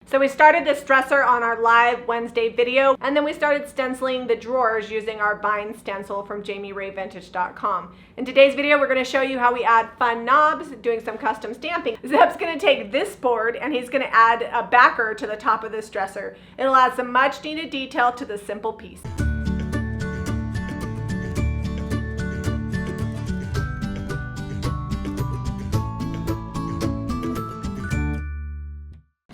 So we started this dresser on our live Wednesday video, and then we started stenciling the drawers using our bind stencil from jamiray.vintage.com. In today's video, we're going to show you how we add fun knobs, doing some custom stamping. Zeb's going to take this board and he's going to add a backer to the top of this dresser. It'll add some much needed detail to this simple piece.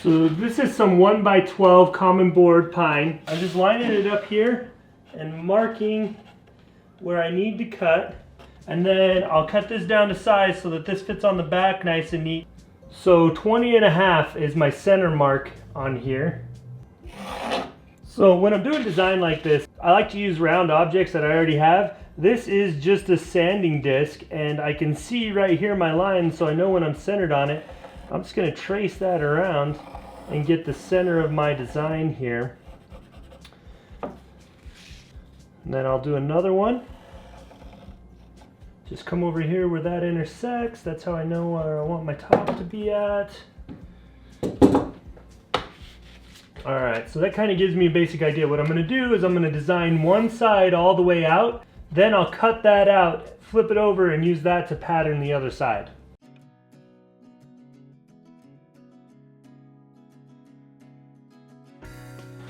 So this is some 1x12 common board pine. I'm just lining it up here and marking where I need to cut. And then I'll cut this down to size so that this fits on the back nice and neat. So 20.5 is my center mark on here. So when I'm doing design like this, I like to use round objects that I already have. This is just a sanding disc and I can see right here my line, so I know when I'm centered on it. I'm just going to trace that around and get the center of my design here. And then I'll do another one. Just come over here where that intersects. That's how I know where I want my top to be at. Alright, so that kind of gives me a basic idea. What I'm going to do is I'm going to design one side all the way out. Then I'll cut that out, flip it over, and use that to pattern the other side.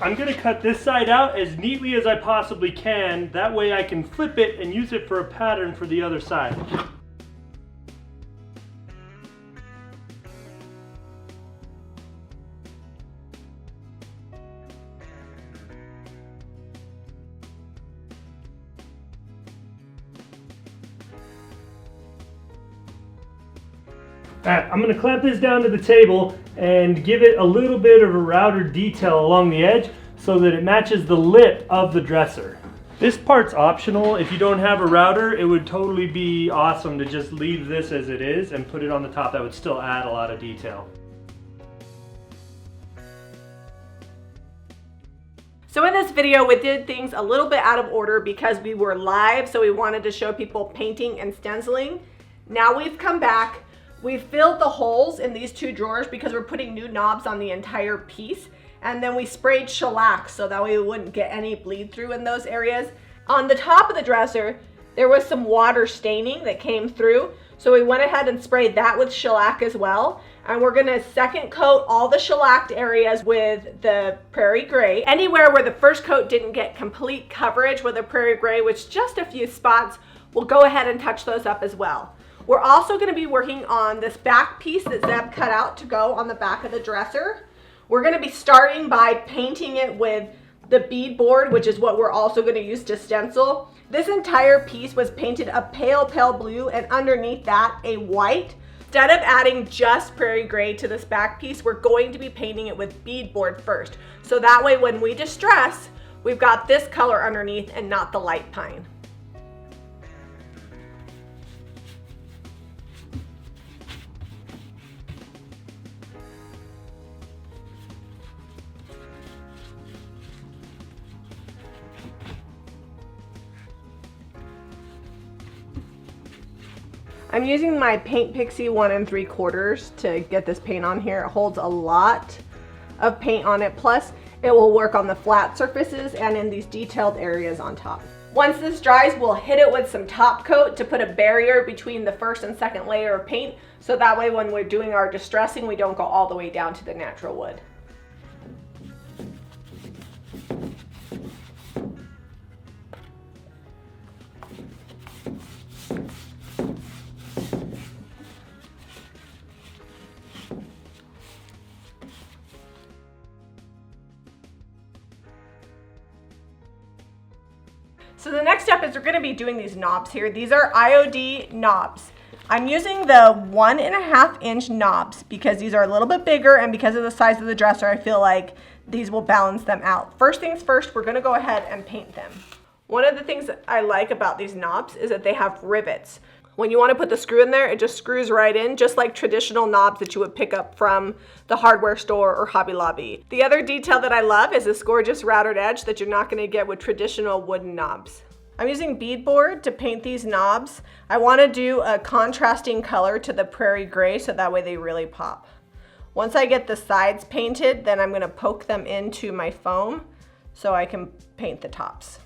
I'm going to cut this side out as neatly as I possibly can. That way I can flip it and use it for a pattern for the other side. Alright, I'm going to clamp this down to the table and give it a little bit of a router detail along the edge so that it matches the lip of the dresser. This part's optional. If you don't have a router, it would totally be awesome to just leave this as it is and put it on the top. That would still add a lot of detail. So in this video, we did things a little bit out of order because we were live, so we wanted to show people painting and stenciling. Now we've come back. We've filled the holes in these two drawers because we're putting new knobs on the entire piece. And then we sprayed shellac so that way we wouldn't get any bleed through in those areas. On the top of the dresser, there was some water staining that came through. So we went ahead and sprayed that with shellac as well. And we're gonna second coat all the shellacked areas with the prairie gray. Anywhere where the first coat didn't get complete coverage with the prairie gray, which just a few spots, we'll go ahead and touch those up as well. We're also going to be working on this back piece that Zeb cut out to go on the back of the dresser. We're going to be starting by painting it with the bead board, which is what we're also going to use to stencil. This entire piece was painted a pale blue and underneath that a white. Instead of adding just prairie gray to this back piece, we're going to be painting it with bead board first. So that way when we distress, we've got this color underneath and not the light pine. I'm using my Paint Pixie 1 3/4 to get this paint on here. It holds a lot of paint on it, plus it will work on the flat surfaces and in these detailed areas on top. Once this dries, we'll hit it with some top coat to put a barrier between the first and second layer of paint, so that way when we're doing our distressing, we don't go all the way down to the natural wood. So the next step is we're going to be doing these knobs here. These are IOD knobs. I'm using the 1.5 inch knobs because these are a little bit bigger, and because of the size of the dresser, I feel like these will balance them out. First things first, we're going to go ahead and paint them. One of the things that I like about these knobs is that they have rivets. When you want to put the screw in there, it just screws right in, just like traditional knobs that you would pick up from the hardware store or Hobby Lobby. The other detail that I love is this gorgeous routed edge that you're not going to get with traditional wooden knobs. I'm using beadboard to paint these knobs. I want to do a contrasting color to the prairie gray so that way they really pop. Once I get the sides painted, then I'm gonna poke them into my foam so I can paint the tops.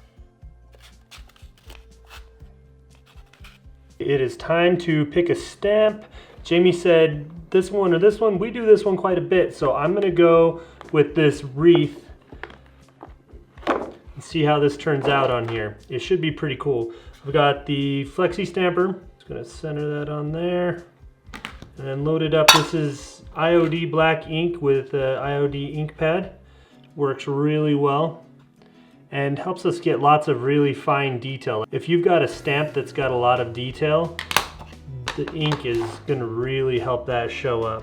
It is time to pick a stamp. Jamie said this one or this one. We do this one quite a bit, so I'm gonna go with this wreath and see how this turns out on here. It should be pretty cool. I've got the Flexi Stamper. Just gonna center that on there and then load it up. This is IOD black ink with IOD ink pad. Works really well and helps us get lots of really fine detail. If you've got a stamp that's got a lot of detail, the ink is gonna really help that show up.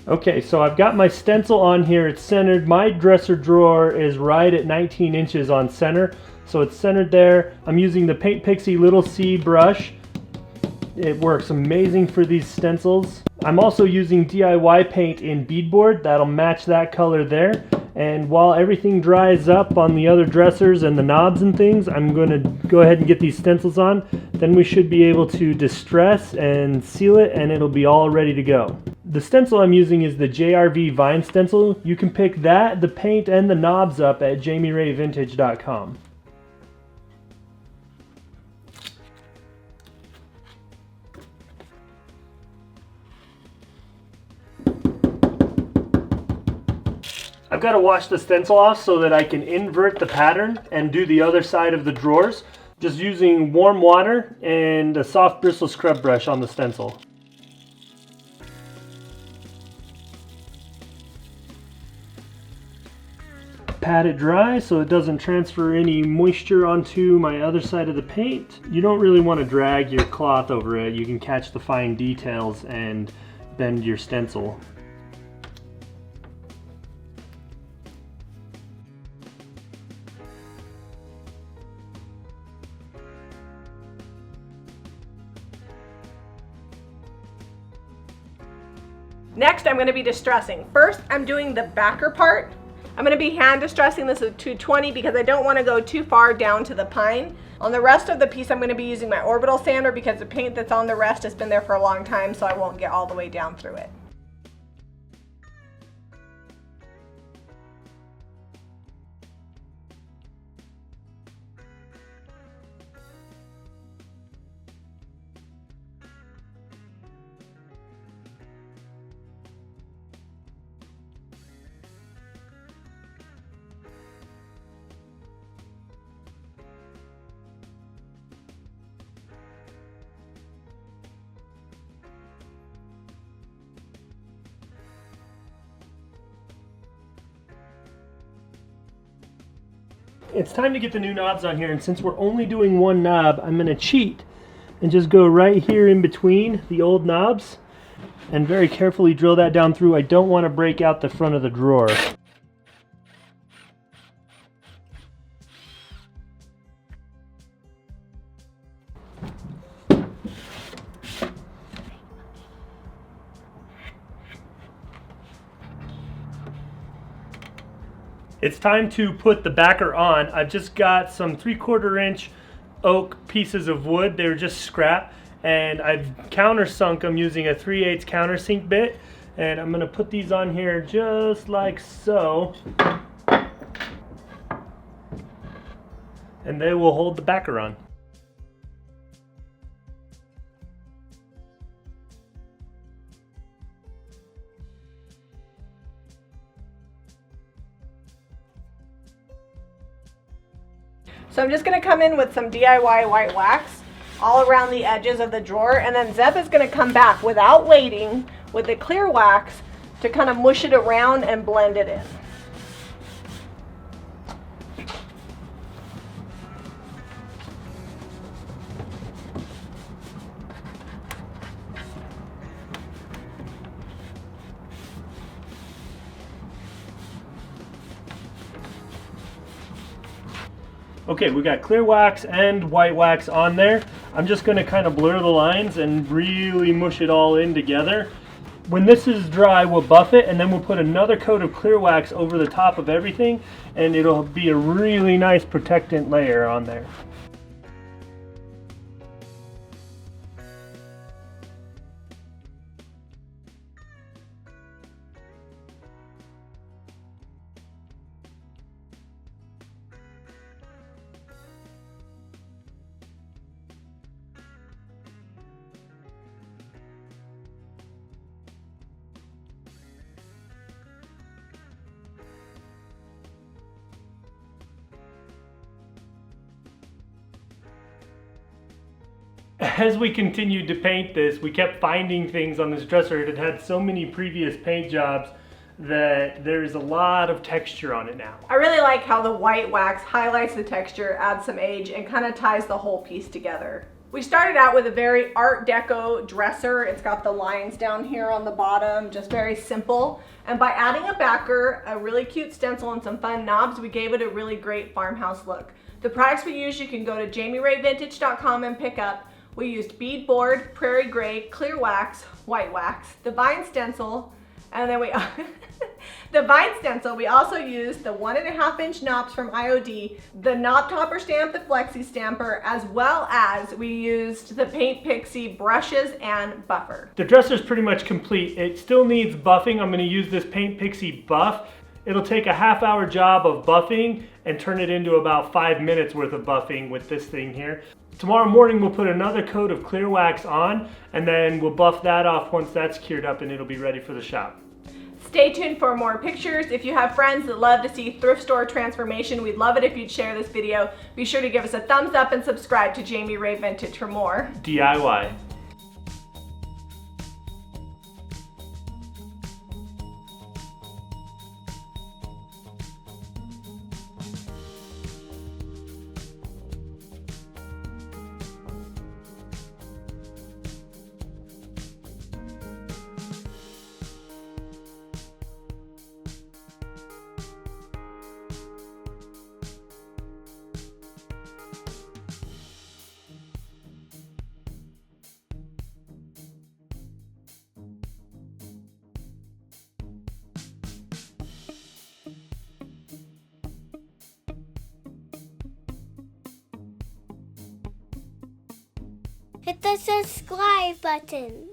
Okay, so I've got my stencil on here. It's centered. My dresser drawer is right at 19 inches on center, so it's centered there. I'm using the Paint Pixie Little C brush. It works amazing for these stencils. I'm also using DIY paint in beadboard. That'll match that color there. And while everything dries up on the other dressers and the knobs and things, I'm going to go ahead and get these stencils on. Then we should be able to distress and seal it, and it'll be all ready to go. The stencil I'm using is the JRV Vine stencil. You can pick that, the paint, and the knobs up at jamirayvintage.com. I've got to wash the stencil off so that I can invert the pattern and do the other side of the drawers, just using warm water and a soft bristle scrub brush on the stencil. Pat it dry so it doesn't transfer any moisture onto my other side of the paint. You don't really want to drag your cloth over it. You can catch the fine details and bend your stencil. Next, I'm going to be distressing. First, I'm doing the backer part. I'm going to be hand distressing this at 220 because I don't want to go too far down to the pine. On the rest of the piece, I'm going to be using my orbital sander because the paint that's on the rest has been there for a long time, so I won't get all the way down through it. It's time to get the new knobs on here, and since we're only doing one knob, I'm going to cheat and just go right here in between the old knobs and very carefully drill that down through. I don't want to break out the front of the drawer. It's time to put the backer on. I've just got some 3/4 inch oak pieces of wood. They're just scrap, and I've countersunk them using a 3/8 countersink bit, and I'm gonna put these on here just like so, and they will hold the backer on. So I'm just going to come in with some DIY white wax all around the edges of the drawer, and then Zeb is going to come back without waiting with the clear wax to kind of mush it around and blend it in. Okay, we got clear wax and white wax on there. I'm just going to kind of blur the lines and really mush it all in together. When this is dry, we'll buff it, and then we'll put another coat of clear wax over the top of everything, and it'll be a really nice protectant layer on there. As we continued to paint this, we kept finding things on this dresser. It had so many previous paint jobs that there's a lot of texture on it now. I really like how the white wax highlights the texture, adds some age, and kind of ties the whole piece together. We started out with a very Art Deco dresser. It's got the lines down here on the bottom, just very simple. And by adding a backer, a really cute stencil, and some fun knobs, we gave it a really great farmhouse look. The products we used, you can go to jamirayvintage.com and pick up. We used beadboard, prairie gray, clear wax, white wax, the vine stencil, and then we we also used the 1.5 inch knobs from IOD, the knob topper stamp, the flexi stamper, as well as we used the Paint Pixie brushes and buffer. The dresser is pretty much complete. It still needs buffing. I'm going to use this Paint Pixie buff. It'll take a half-hour job of buffing and turn it into about 5 minutes worth of buffing with this thing here. Tomorrow morning we'll put another coat of clear wax on, and then we'll buff that off once that's cured up, and it'll be ready for the shop. Stay tuned for more pictures. If you have friends that love to see thrift store transformation, we'd love it if you'd share this video. Be sure to give us a thumbs up and subscribe to Jami Ray Vintage for more DIY. Hit the subscribe button.